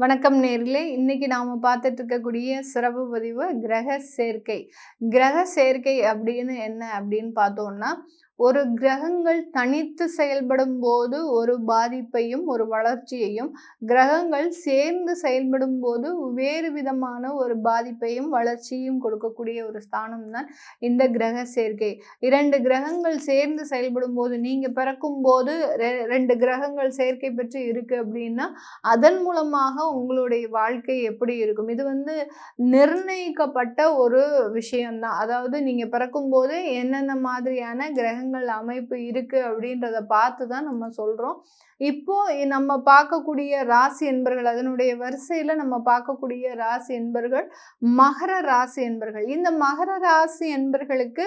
வணக்கம் நேர்களே. இன்னைக்கு நாம பார்த்துட்டு இருக்கக்கூடிய சிறப்பு பதிவு கிரக சேர்க்கை. கிரக சேர்க்கை அப்படின்னு என்ன அப்படின்னு பார்த்தோம்னா, ஒரு கிரகங்கள் தனித்து செயல்படும் போது ஒரு பாதிப்பையும் ஒரு வளர்ச்சியையும், கிரகங்கள் சேர்ந்து செயல்படும் போது வேறு விதமான ஒரு பாதிப்பையும் வளர்ச்சியும் கொடுக்கக்கூடிய ஒரு ஸ்தானம் தான் இந்த கிரக சேர்க்கை. 2 கிரகங்கள் சேர்ந்து செயல்படும் போது, நீங்க பிறக்கும் போது 2 கிரகங்கள் சேர்க்கை பெற்று இருக்கு அப்படின்னா அதன் மூலமாக உங்களுடைய வாழ்க்கை எப்படி இருக்கும்? இது நிர்ணயிக்கப்பட்ட ஒரு விஷயம்தான். அதாவது நீங்க பிறக்கும்போது என்னென்ன மாதிரியான கிரகங்கள் அமைப்பு இருக்கு அப்படின்றத பார்த்து தான் நம்ம சொல்றோம். இப்போ நம்ம பார்க்கக்கூடிய ராசி என்பர்கள், அதனுடைய வரிசையில நம்ம பார்க்கக்கூடிய ராசி என்பர்கள் மகர ராசி என்பர்கள். இந்த மகர ராசி என்பர்களுக்கு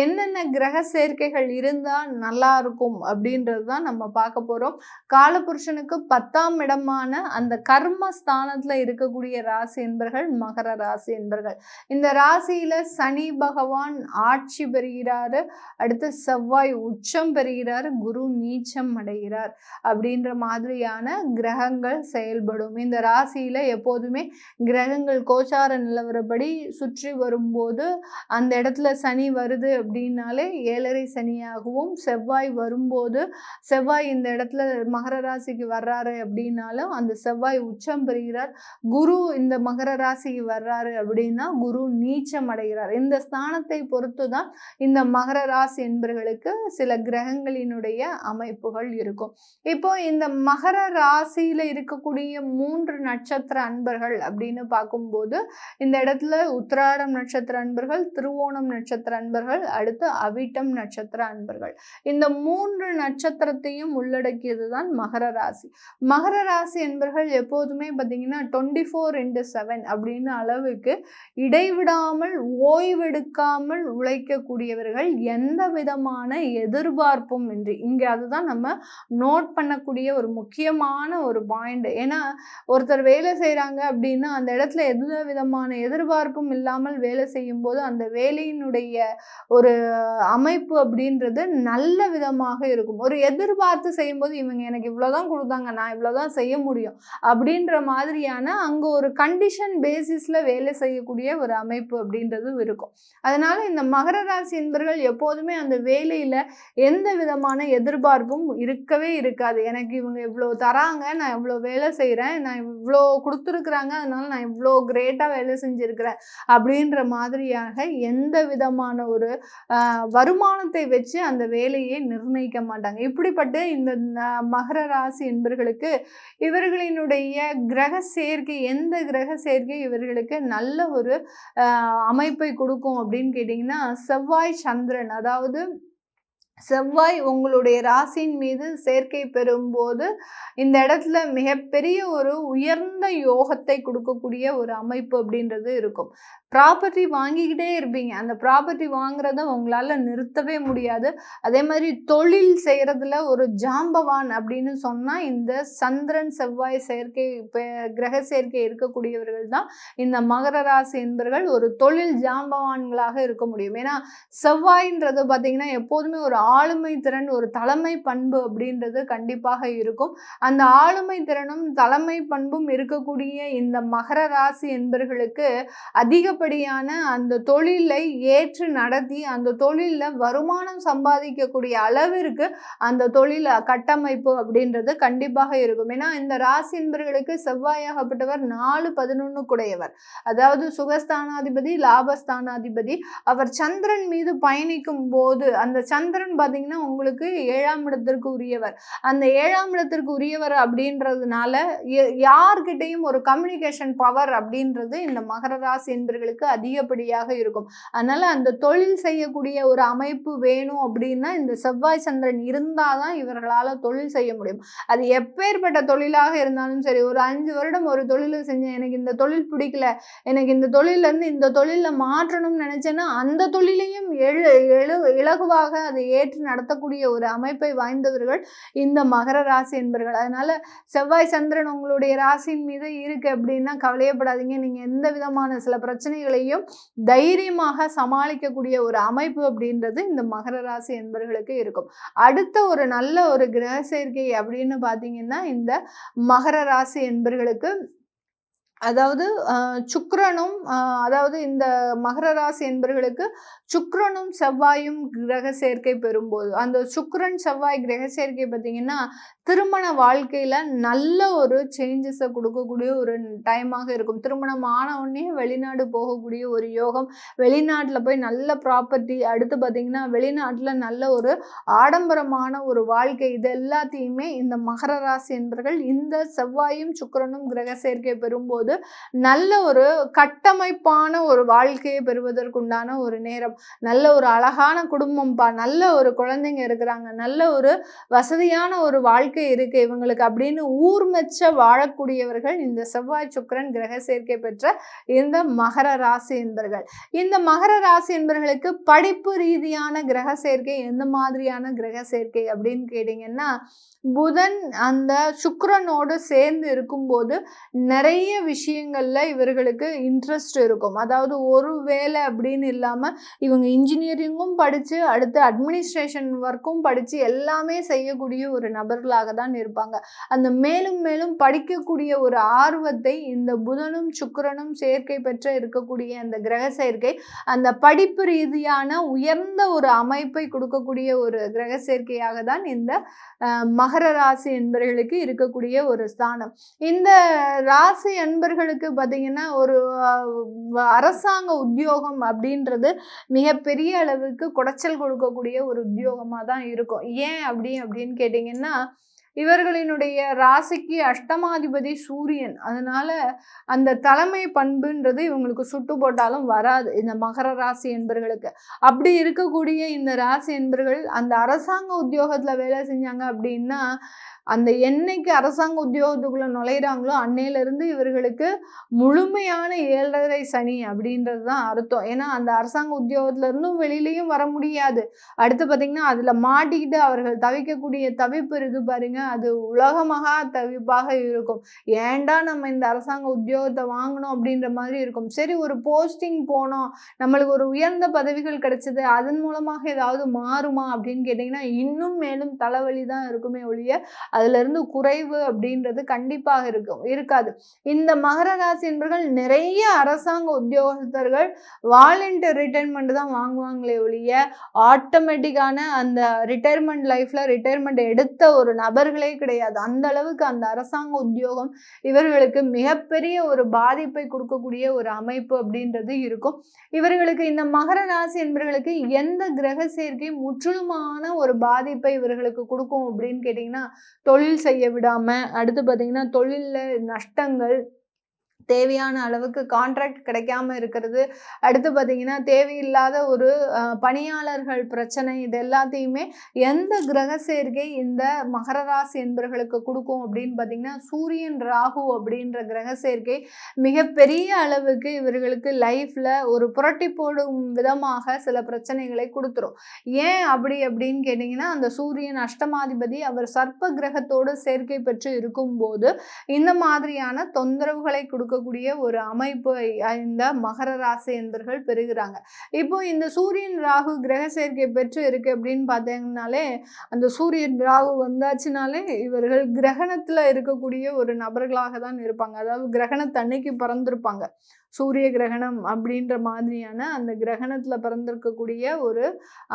என்னென்ன கிரக சேர்க்கைகள் இருந்தா நல்லா இருக்கும் அப்படின்றது தான் நம்ம பார்க்க போறோம். காலபுருஷனுக்கு 10ஆம் இடமான அந்த கர்ம ஸ்தானத்துல இருக்கக்கூடிய ராசி என்பர்கள் மகர ராசி என்பர்கள். இந்த ராசியில சனி பகவான் ஆட்சி பெறுகிறாரு, அடுத்து செவ்வாய் உச்சம் பெறுகிறார், குரு நீச்சம் அடைகிறார் அப்படின்ற மாதிரியான கிரகங்கள் செயல்படும். இந்த ராசியில எப்போதுமே கிரகங்கள் கோச்சார நிலவரப்படி சுற்றி வரும்போது அந்த இடத்துல சனி வருது அப்படின்னாலே 7.5 சனியாகவும், செவ்வாய் வரும்போது செவ்வாய் இந்த இடத்துல மகர ராசிக்கு வர்றாரு அப்படின்னாலும் அந்த செவ்வாய் உச்சம் பெறுகிறார், குரு இந்த மகர ராசிக்கு வர்றாரு அப்படின்னா குரு நீச்சம் அடைகிறார். இந்த ஸ்தானத்தை பொறுத்து தான் இந்த மகர ராசி என்பர்களுக்கு சில கிரகங்களினுடைய அமைப்புகள் இருக்கும். இப்போ இந்த மகர ராசியில இருக்கக்கூடிய 3 நட்சத்திர அன்பர்கள் அப்படின்னு பார்க்கும்போது இந்த இடத்துல உத்திராடம் நட்சத்திர அன்பர்கள், திருவோணம் நட்சத்திர அன்பர்கள், அடுத்து அவிட்டம் நட்சத்திர அன்பர்கள். இந்த 3 நட்சத்திரத்தையும் உள்ளடக்கியது தான் மகர ராசி. மகர ராசி என்பர்கள் எப்போதுமே பார்த்தீங்கன்னா 24/7 அப்படின்னு அளவுக்கு இடைவிடாமல் ஓய்வெடுக்காமல் உழைக்கக்கூடியவர்கள், எந்த விதமான எதிர்பார்ப்பும் இன்றி. இங்க அதுதான் நம்ம நோட் பண்ணக்கூடிய ஒரு முக்கியமான ஒரு பாயிண்ட். ஏன்னா ஒருத்தர் வேலை செய்யறாங்க அப்படின்னா அந்த இடத்துல எந்த விதமான எதிர்பார்ப்பும் இல்லாமல் வேலை செய்யும் போது அந்த வேலையினுடைய ஒரு அமைப்பு அப்படின்றது நல்ல விதமாக இருக்கும். ஒரு எதிர்பார்த்து செய்யும்போது இவங்க எனக்கு இவ்வளவுதான் கொடுத்தாங்க, நான் இவ்வளவுதான் செய்ய முடியும் அப்படின்ற மாதிரியான அங்க ஒரு கண்டிஷன் பேசிஸ்ல வேலை செய்யக்கூடிய ஒரு அமைப்பு அப்படின்றது இருக்கும். அதனால இந்த மகர ராசி என்பர்கள் எப்போதுமே அந்த வேலையில எந்த விதமான எதிர்பார்ப்பும் இருக்கவே இருக்காது. எனக்கு இவங்க இவ்வளோ தராங்க, நான் இவ்வளோ வேலை செய்கிறேன், நான் இவ்வளோ கொடுத்துருக்குறாங்க, அதனால நான் இவ்வளோ கிரேட்டாக வேலை செஞ்சுருக்கிறேன் அப்படின்ற மாதிரியாக எந்த விதமான ஒரு வருமானத்தை வச்சு அந்த வேலையை நிர்ணயிக்க மாட்டாங்க. இப்படிப்பட்ட இந்த மகர ராசி என்பர்களுக்கு இவர்களினுடைய கிரக சேர்க்கை, எந்த கிரக சேர்க்கை இவர்களுக்கு நல்ல ஒரு அமைப்பை கொடுக்கும் அப்படின்னு கேட்டிங்கன்னா, செவ்வாய் சந்திரன். அதாவது செவ்வாய் உங்களுடைய ராசியின் மீது சேர்க்கை பெறும்போது இந்த இடத்துல மிகப்பெரிய ஒரு உயர்ந்த யோகத்தை கொடுக்கக்கூடிய ஒரு அமைப்பு அப்படின்றது இருக்கும். ப்ராப்பர்ட்டி வாங்கிக்கிட்டே இருப்பீங்க, அந்த ப்ராப்பர்ட்டி வாங்குறத உங்களால் நிறுத்தவே முடியாது. அதே மாதிரி தொழில் செய்கிறதுல ஒரு ஜாம்பவான் அப்படின்னு சொன்னால் இந்த சந்திரன் செவ்வாய் சேர்க்கை கிரக சேர்க்கை இருக்கக்கூடியவர்கள் தான் இந்த மகர ராசி என்பவர்கள் ஒரு தொழில் ஜாம்பவான்களாக இருக்க முடியும். ஏன்னா செவ்வாயின்றது பார்த்தீங்கன்னா எப்போதுமே ஒரு ஆளுமை திறன், ஒரு தலைமை பண்பு அப்படின்றது கண்டிப்பாக இருக்கும். அந்த ஆளுமை திறனும் தலைமை பண்பும் இருக்கக்கூடிய இந்த மகர ராசி என்பவர்களுக்கு அதிகப்படியான அந்த தொழிலை ஏற்று நடத்தி அந்த தொழிலில் வருமானம் சம்பாதிக்கக்கூடிய அளவிற்கு அந்த தொழில் கட்டமைப்பு அப்படின்றது கண்டிப்பாக இருக்கும். ஏன்னா இந்த ராசி என்பவர்களுக்கு செவ்வாயாகப்பட்டவர் 4-11 குடையவர், அதாவது சுகஸ்தானாதிபதி, லாபஸ்தானாதிபதி. அவர் சந்திரன் மீது பயணிக்கும் போது அந்த சந்திரன் பார்த்தீங்கன்னா உங்களுக்கு 7ஆம் இடத்திற்கு உரியவர். அந்த 7ஆம் இடத்திற்கு உரியவர் அப்படின்றதுனால யார்கிட்டையும் ஒரு கம்யூனிகேஷன் பவர் அப்படின்றது இந்த மகர ராசி என்பவர்களுக்கு அதிகப்படியாக இருக்கும். அதனால அந்த தொழில் செய்யக்கூடிய ஒரு அமைப்பு வேணும் அப்படின்னா இந்த செவ்வாய் சந்திரன் இருந்தாதான் இவர்களால் தொழில் செய்ய முடியும். அது எப்பேற்பட்ட தொழிலாக இருந்தாலும் சரி. ஒரு 5 வருடம் ஒரு தொழிலை செஞ்சேன், எனக்கு இந்த தொழில் பிடிக்கல, எனக்கு இந்த தொழிலிருந்து இந்த தொழிலில் மாற்றணும்னு நினைச்சேன்னா அந்த தொழிலையும் இலகுவாக அதை ஏற்று நடத்தக்கூடிய ஒரு அமைப்பை வாய்ந்தவர்கள் இந்த மகர ராசி என்பவர்கள். அதனால செவ்வாய் சந்திரன் உங்களுடைய ராசியின் மீது இருக்கு அப்படின்னா கவலையப்படாதீங்க. நீங்க எந்த விதமான சில பிரச்சனைகளையும் தைரியமாக சமாளிக்கக்கூடிய ஒரு அமைப்பு அப்படின்றது இந்த மகர ராசி என்பவர்களுக்கு இருக்கும். அடுத்த ஒரு நல்ல ஒரு கிரக சேர்க்கை அப்படின்னு பார்த்தீங்கன்னா இந்த மகர ராசி என்பவர்களுக்கு அதாவது சுக்கிரனும் அதாவது இந்த மகர ராசி என்பர்களுக்கு சுக்கிரனும் செவ்வாயும் கிரக சேர்க்கை பெறும்போது, அந்த சுக்கிரன் செவ்வாய் கிரக சேர்க்கை பார்த்தீங்கன்னா, திருமண வாழ்க்கையில நல்ல ஒரு சேஞ்சஸ குடுக்கக்கூடிய ஒரு டைமாக இருக்கும். திருமணம் ஆன உடனே வெளிநாடு போகக்கூடிய ஒரு யோகம், வெளிநாட்ல போய் நல்ல ப்ராப்பர்ட்டி, அடுத்து பார்த்தீங்கன்னா, வெளிநாட்ல நல்ல ஒரு ஆடம்பரமான ஒரு வாழ்க்கை, இது எல்லாத்தையுமே இந்த மகர ராசி என்பர்கள் இந்த செவ்வாயும் சுக்கிரனும் கிரக சேர்க்கை பெறும்போது நல்ல ஒரு கட்டமைப்பான ஒரு வாழ்க்கையை பெறுவதற்குண்டான ஒரு நேரம். நல்ல ஒரு அழகான குடும்பம்பா, நல்ல ஒரு குழந்தைங்க இருக்கிறாங்க, நல்ல ஒரு வசதியான ஒரு வாழ்க்கை இருக்கு இவங்களுக்கு அப்படின்னு ஊர் மெச்ச வாழக்கூடியவர்கள் இந்த செவ்வாய் சுக்கிரன் கிரக சேர்க்கை பெற்ற இந்த மகர ராசி என்பர்கள். இந்த மகர ராசி என்பர்களுக்கு படிப்பு ரீதியான கிரக சேர்க்கை எந்த மாதிரியான கிரக சேர்க்கை அப்படின்னு கேட்டீங்கன்னா, புதன் அந்த சுக்கிரனோடு சேர்ந்து இருக்கும்போது நிறைய விஷயங்கள்ல இவர்களுக்கு இன்ட்ரெஸ்ட் இருக்கும். அதாவது ஒரு வேலை அப்படின்னு இல்லாம இவங்க இன்ஜினியரிங்கும் படிச்சு அடுத்து அட்மினிஸ்ட்ரேஷன் ஒர்க்கும் படிச்சு எல்லாமே செய்யக்கூடிய ஒரு நபர்களாக தான் இருப்பாங்க. அந்த மேலும் மேலும் படிக்கக்கூடிய ஒரு ஆர்வத்தை இந்த புதனும் சுக்கிரனும் சேர்க்கை பெற்ற இருக்கக்கூடிய அந்த கிரக சேர்க்கை அந்த படிப்பு ரீதியான உயர்ந்த ஒரு அமைப்பை கொடுக்கக்கூடிய ஒரு கிரக சேர்க்கையாக தான் இந்த மகர ராசி என்பவர்களுக்கு இருக்கக்கூடிய ஒரு ஸ்தானம். இந்த ராசி அன்பர்களுக்கு பார்த்தீங்கன்னா, ஒரு அரசாங்க உத்தியோகம் அப்படின்றது மிகப்பெரிய அளவுக்கு குடைச்சல் கொடுக்கக்கூடிய ஒரு உத்தியோகமா தான் இருக்கும். ஏன் அப்படின்னு கேட்டீங்கன்னா, இவர்களினுடைய ராசிக்கு அஷ்டமாதிபதி சூரியன். அதனால அந்த தலைமை பண்புன்றது இவங்களுக்கு சுட்டு போட்டாலும் வராது இந்த மகர ராசி என்பர்களுக்கு. அப்படி இருக்கக்கூடிய இந்த ராசி என்பர்கள் அந்த அரசாங்க உத்தியோகத்துல வேலை செஞ்சாங்க அப்படின்னா, அந்த என்னைக்கு அரசாங்க உத்தியோகத்துக்குள்ள நுழையிறாங்களோ அன்னையிலிருந்து இவர்களுக்கு முழுமையான 7.5 சனி அப்படின்றது தான் அர்த்தம். ஏன்னா அந்த அரசாங்க உத்தியோகத்துல இருந்தும் வெளியிலையும் வர முடியாது. அடுத்து பார்த்தீங்கன்னா, அதுல மாட்டிக்கிட்டு அவர்கள் தவிக்கக்கூடிய தவிப்பு இருக்கு பாருங்க, அது உலகமகா தவிப்பாக இருக்கும். ஏன்டா நம்ம இந்த அரசாங்க உத்தியோகத்தை வாங்கணும் அப்படின்ற மாதிரி இருக்கும். சரி, ஒரு போஸ்டிங் போனோம், நம்மளுக்கு ஒரு உயர்ந்த பதவிகள் கிடைச்சது, அதன் மூலமாக ஏதாவது மாறுமா அப்படின்னு கேட்டிங்கன்னா, இன்னும் மேலும் தலைவலி தான் இருக்குமே ஒழிய அதுல இருந்து குறைவு அப்படின்றது கண்டிப்பாக இருக்காது. இந்த மகர ராசி என்பர்கள் நிறைய அரசாங்க உத்தியோகஸ்தர்கள் வாலண்டியர் ரிட்டைர்மெண்ட் தான் வாங்குவாங்களே ஒழிய ஆட்டோமேட்டிக்கான அந்த ரிட்டைர்மெண்ட் லைஃப்ல ரிட்டைர்மெண்ட் எடுத்த ஒரு நபர்களே கிடையாது. அந்த அளவுக்கு அந்த அரசாங்க உத்தியோகம் இவர்களுக்கு மிகப்பெரிய ஒரு பாதிப்பை கொடுக்கக்கூடிய ஒரு அமைப்பு அப்படின்றது இருக்கும். இவர்களுக்கு இந்த மகர ராசி என்பவர்களுக்கு எந்த கிரக சேர்க்கை முற்றிலுமான ஒரு பாதிப்பை இவர்களுக்கு கொடுக்கும் அப்படின்னு கேட்டீங்கன்னா, தொழில் செய்ய விடாம, அடுத்து பார்த்தீங்கன்னா தொழில்ல நஷ்டங்கள், தேவையான அளவுக்கு கான்ட்ராக்ட் கிடைக்காம இருக்கிறது, அடுத்து பார்த்தீங்கன்னா தேவையில்லாத ஒரு பணியாளர்கள் பிரச்சனை, இது எல்லாத்தையுமே எந்த கிரக சேர்க்கை இந்த மகர ராசி என்பர்களுக்கு கொடுக்கும் அப்படின்னு பார்த்தீங்கன்னா, சூரியன் ராகு அப்படின்ற கிரக சேர்க்கை மிகப்பெரிய அளவுக்கு இவர்களுக்கு லைஃப்ல ஒரு புரட்டி போடும் விதமாக சில பிரச்சனைகளை கொடுத்துரும். ஏன் அப்படின்னு கேட்டிங்கன்னா, அந்த சூரியன் அஷ்டமாதிபதி அவர் சர்ப்ப கிரகத்தோடு சேர்க்கை பெற்று இருக்கும்போது இந்த மாதிரியான தொந்தரவுகளை கொடுக்கக்கூடிய ஒரு அமைப்பு இந்த மகர ராசி என்பர்கள் பெறுகிறாங்க. இப்போ இந்த சூரியன் ராகு கிரக சேர்க்கை பெற்று இருக்கு அப்படின்னு பார்த்தீங்கன்னாலே, அந்த சூரியன் ராகு வந்தாச்சுனாலே இவர்கள் கிரகணத்துல இருக்கக்கூடிய ஒரு நபர்களாக தான் இருப்பாங்க. அதாவது கிரகணத்தன்னைக்கு பிறந்திருப்பாங்க. சூரிய கிரகணம் அப்படின்ற மாதிரியான அந்த கிரகணத்துல பிறந்திருக்கக்கூடிய ஒரு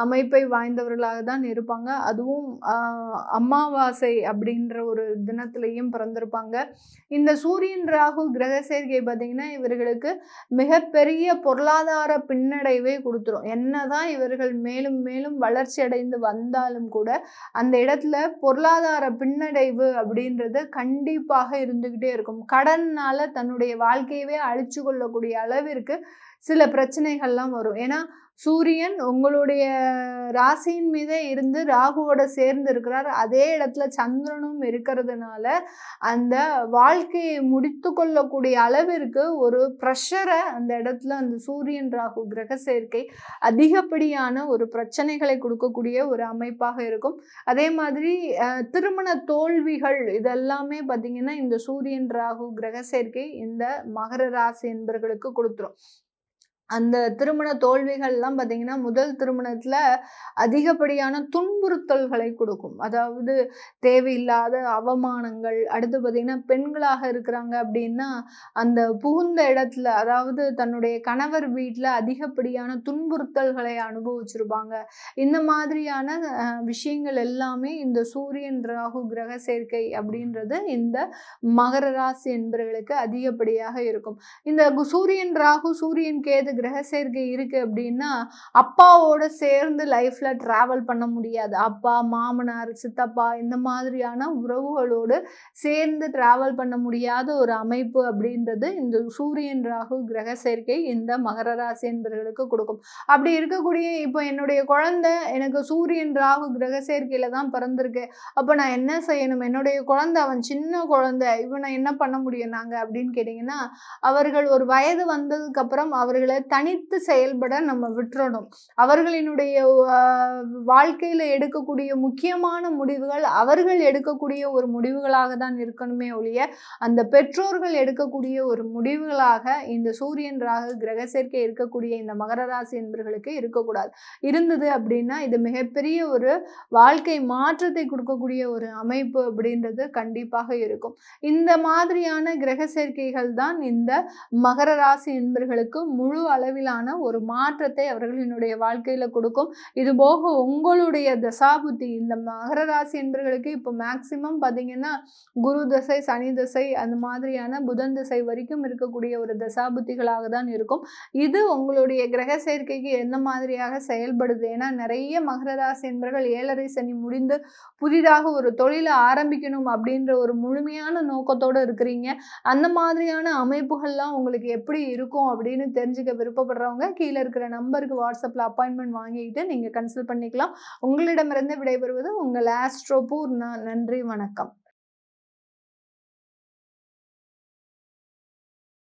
அமைப்பை வாய்ந்தவர்களாக தான் இருப்பாங்க. அதுவும் அமாவாசை அப்படின்ற ஒரு தினத்திலையும் பிறந்திருப்பாங்க. இந்த சூரியன் ராகு கிரக சேர்க்கை பார்த்தீங்கன்னா, இவர்களுக்கு மிகப்பெரிய பொருளாதார பின்னடைவை கொடுத்துரும். என்னதான் இவர்கள் மேலும் மேலும் வளர்ச்சி அடைந்து வந்தாலும் கூட அந்த இடத்துல பொருளாதார பின்னடைவு அப்படின்றது கண்டிப்பாக இருந்துகிட்டே இருக்கும். கடன்னால தன்னுடைய வாழ்க்கையவே அழிச்சு கொள்ளக்கூடிய அளவிற்கு சில பிரச்சனைகள்லாம் வரும். ஏன்னா சூரியன் உங்களுடைய ராசியின் மீதே இருந்து ராகுவோட சேர்ந்து இருக்கிறார். அதே இடத்துல சந்திரனும் இருக்கிறதுனால அந்த வாழ்க்கையை முடித்து கொள்ளக்கூடிய அளவிற்கு ஒரு ப்ரெஷரை அந்த இடத்துல அந்த சூரியன் ராகு கிரக சேர்க்கை அதிகப்படியான ஒரு பிரச்சனைகளை கொடுக்கக்கூடிய ஒரு அமைப்பாக இருக்கும். அதே மாதிரி திருமண தோல்விகள் இதெல்லாமே பார்த்தீங்கன்னா இந்த சூரியன் ராகு கிரக சேர்க்கை இந்த மகர ராசி என்பவர்களுக்கு கொடுத்துரும். அந்த திருமண தோல்விகள்லாம் பார்த்தீங்கன்னா, முதல் திருமணத்தில அதிகப்படியான துன்புறுத்தல்களை கொடுக்கும். அதாவது தேவையில்லாத அவமானங்கள், அடுத்து பார்த்தீங்கன்னா, பெண்களாக இருக்கிறாங்க அப்படின்னா, அந்த புகுந்த இடத்துல அதாவது தன்னுடைய கணவர் வீட்ல அதிகப்படியான துன்புறுத்தல்களை அனுபவிச்சிருப்பாங்க. இந்த மாதிரியான விஷயங்கள் எல்லாமே இந்த சூரியன், ராகு கிரக சேர்க்கை அப்படின்றது இந்த மகர ராசி என்பவர்களுக்கு அதிகப்படியாக இருக்கும். இந்த சூரியன், ராகு, சூரியன், கேது கிரக சேர்க்கை இருக்கு அப்படின்னா அப்பாவோட சேர்ந்து லைஃப்ல டிராவல் பண்ண முடியாது. அப்பா, மாமனார், சித்தப்பா இந்த மாதிரியான உறவுகளோடு சேர்ந்து டிராவல் பண்ண முடியாத ஒரு அமைப்பு அப்படின்றது இந்த சூரியன், ராகு கிரக சேர்க்கை இந்த மகர ராசி என்பவர்களுக்கு கொடுக்கும். அப்படி இருக்கக்கூடிய இப்போ என்னுடைய குழந்தை எனக்கு சூரியன், ராகு கிரக சேர்க்கையில தான் பிறந்திருக்கு. அப்போ நான் என்ன செய்யணும்? என்னுடைய குழந்தை அவன் சின்ன குழந்தை, இவனை என்ன பண்ண முடியும் நாங்க அப்படின்னு கேட்டிங்கன்னா, அவர்கள் ஒரு வயது வந்ததுக்கு அப்புறம் அவர்களை தனித்து செயல்பட நம்ம விட்டுறணும். அவர்களினுடைய வாழ்க்கையில எடுக்கக்கூடிய முக்கியமான முடிவுகள் அவர்கள் எடுக்கக்கூடிய ஒரு முடிவுகளாக தான் இருக்கணுமே ஒழிய அந்த பெற்றோர்கள் எடுக்கக்கூடிய ஒரு முடிவுகளாக இந்த சூரியன், ராகு கிரக சேர்க்கை இருக்கக்கூடிய இந்த மகர ராசி என்பவர்களுக்கு இருக்கக்கூடாது. இருந்தது அப்படின்னா இது மிகப்பெரிய ஒரு வாழ்க்கை மாற்றத்தை கொடுக்கக்கூடிய ஒரு அமைப்பு அப்படின்றது கண்டிப்பாக இருக்கும். இந்த மாதிரியான கிரக சேர்க்கைகள் தான் இந்த மகர ராசி என்பவர்களுக்கு முழு அளவிலான ஒரு மாற்றத்தை அவர்களினுடைய வாழ்க்கையில கொடுக்கும். இது போக உங்களுடைய தசாபுத்தி இந்த மகர ராசி என்பவர்களுக்கு இப்போ மேக்சிமம் பார்த்தீங்கன்னா குரு தசை, சனி தசை, அந்த மாதிரியான புதன் திசை வரைக்கும் இருக்கக்கூடிய ஒரு தசாபுத்திகளாக தான் இருக்கும். இது உங்களுடைய கிரக சேர்க்கைக்கு எந்த மாதிரியாக செயல்படுது? ஏன்னா நிறைய மகர ராசி என்பவர்கள் 7.5 சனி முடிந்து புதிதாக ஒரு தொழிலை ஆரம்பிக்கணும் அப்படின்ற ஒரு முழுமையான நோக்கத்தோடு இருக்கிறீங்க. அந்த மாதிரியான அமைப்புகள்லாம் உங்களுக்கு எப்படி இருக்கும் அப்படின்னு தெரிஞ்சுக்க விருப்பப்படுறவங்க கீழே இருக்கிற நம்பருக்கு வாட்ஸ்அப்பில் அப்பாயின்மெண்ட் வாங்கிக்கிட்டு நீங்கள் கன்சல்ட் பண்ணிக்கலாம். உங்களிடமிருந்து விடைபெறுவது உங்கள் ஆஸ்ட்ரோ பூர்ணா. நன்றி, வணக்கம்.